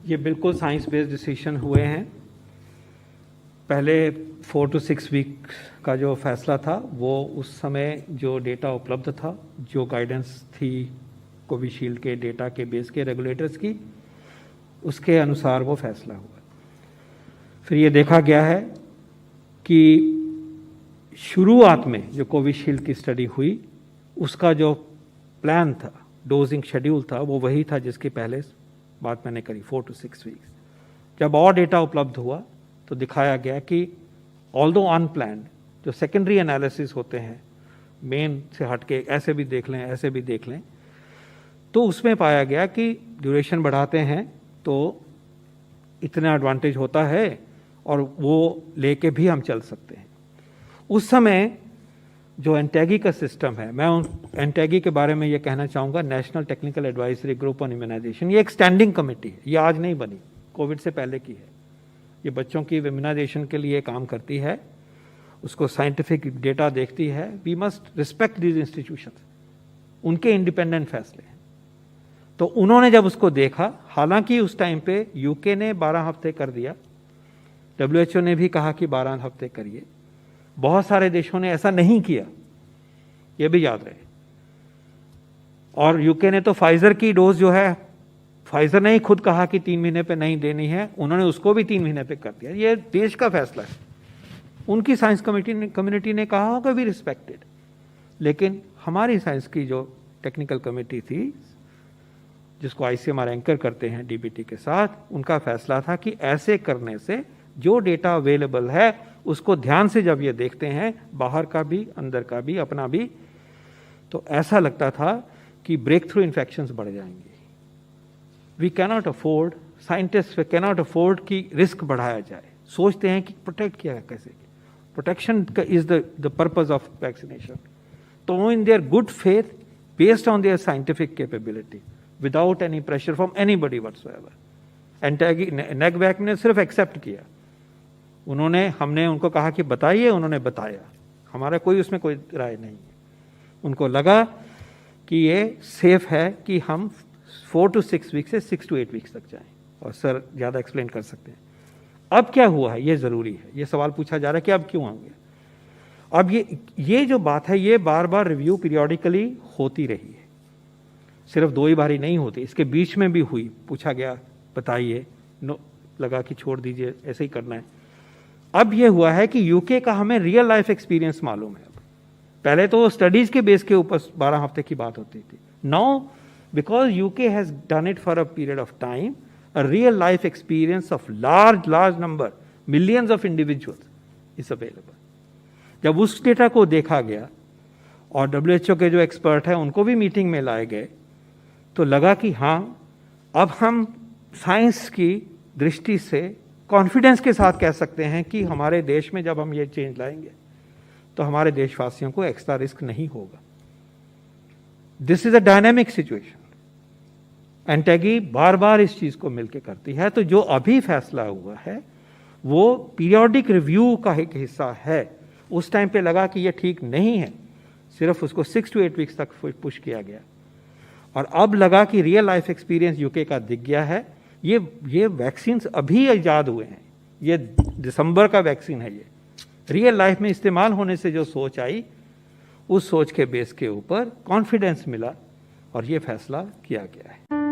ये बिल्कुल science based decision हुए हैं। पहले 4 to 6 वीक का जो फैसला था वो उस समय जो डेटा उपलब्ध था, जो गाइडेंस थी कोविशील्ड के डेटा के बेस के रेगुलेटर्स की, उसके अनुसार वो फैसला हुआ। फिर ये देखा गया है कि शुरुआत में जो कोविशील्ड की स्टडी हुई उसका जो प्लान था, डोजिंग शेड्यूल था, वो वही था जिसकी पहले बात मैंने करी, 4 to 6 वीक्स। जब और डेटा उपलब्ध हुआ तो दिखाया गया कि ऑल्दो अनप्लान्ड जो सेकेंडरी एनालिसिस होते हैं, मेन से हटके ऐसे भी देख लें, ऐसे भी देख लें, तो उसमें पाया गया कि ड्यूरेशन बढ़ाते हैं तो इतना एडवांटेज होता है और वो लेके भी हम चल सकते हैं। उस समय जो एनटैगी का सिस्टम है, मैं उन एनटैगी के बारे में ये कहना चाहूँगा, national technical advisory group on immunisation, ये एक स्टैंडिंग कमेटी है, ये आज नहीं बनी, कोविड से पहले की है। ये बच्चों की इम्यूनाइजेशन के लिए काम करती है, उसको साइंटिफिक डेटा देखती है। We must respect these institutions, उनके इंडिपेंडेंट फैसले हैं। तो उन्होंने जब उसको देखा, हालांकि उस टाइम पे यूके ने 12 हफ्ते कर दिया, WHO ने भी कहा कि 12 हफ्ते करिए, बहुत सारे देशों ने ऐसा नहीं किया, ये भी याद रहे। और यूके ने तो फाइजर की डोज जो है, फाइजर ने ही खुद कहा कि 3 महीने पे नहीं देनी है, उन्होंने उसको भी 3 महीने पे कर दिया। ये देश का फैसला है, उनकी साइंस कम्युनिटी ने कहा होगा भी रिस्पेक्टेड। लेकिन हमारी साइंस की जो टेक्निकल कमेटी थी, जिसको ICMR एंकर करते हैं DBT के साथ, उनका फैसला था कि ऐसे करने से जो डेटा अवेलेबल है उसको ध्यान से जब ये देखते हैं, बाहर का भी, अंदर का भी, अपना भी, तो ऐसा लगता था कि ब्रेक थ्रू इन्फेक्शंस बढ़ जाएंगे। We cannot afford, scientist cannot afford कि रिस्क बढ़ाया जाए। सोचते हैं कि प्रोटेक्ट किया कैसे, protection is the purpose of vaccination. तो in their good faith, based on their scientific capability, without any pressure from anybody whatsoever, NTAGI NEGVAC ने सिर्फ एक्सेप्ट किया। हमने उनको कहा कि बताइए, उन्होंने बताया, हमारा कोई उसमें कोई राय नहीं है। उनको लगा कि ये सेफ है कि हम 4 to 6 वीक से 6 to 8 वीक्स तक जाएं। और सर ज़्यादा एक्सप्लेन कर सकते हैं। अब क्या हुआ है, ये ज़रूरी है, ये सवाल पूछा जा रहा है कि अब क्यों होंगे। अब ये जो बात है, ये बार बार रिव्यू पीरियोडिकली होती रही है, सिर्फ 2 ही बारी नहीं होती, इसके बीच में भी हुई, पूछा गया बताइए, नो लगा कि छोड़ दीजिए, ऐसे ही करना है। अब ये हुआ है कि यूके का हमें रियल लाइफ एक्सपीरियंस मालूम है। पहले तो स्टडीज के बेस के ऊपर 12 हफ्ते की बात होती थी। Now because UK has done it for a period of time, a real life experience of large number, millions of individuals is available. जब उस डेटा को देखा गया और WHO के जो एक्सपर्ट हैं उनको भी मीटिंग में लाए गए, तो लगा कि हाँ, अब हम साइंस की दृष्टि से कॉन्फिडेंस के साथ कह सकते हैं कि हमारे देश में जब हम ये चेंज लाएंगे तो हमारे देशवासियों को एक्स्ट्रा रिस्क नहीं होगा। This is a dynamic situation. NTAGI बार बार इस चीज को मिलकर करती है। तो जो अभी फैसला हुआ है वो पीरियोडिक रिव्यू का एक हिस्सा है। उस टाइम पे लगा कि ये ठीक नहीं है, सिर्फ उसको 6 to 8 वीक्स तक पुश किया गया, और अब लगा कि रियल लाइफ एक्सपीरियंस यूके का दिख गया है। ये वैक्सीन अभी ईजाद हुए हैं, ये दिसंबर का वैक्सीन है। ये रियल लाइफ में इस्तेमाल होने से जो सोच आई, उस सोच के बेस के ऊपर कॉन्फिडेंस मिला और ये फैसला किया गया है।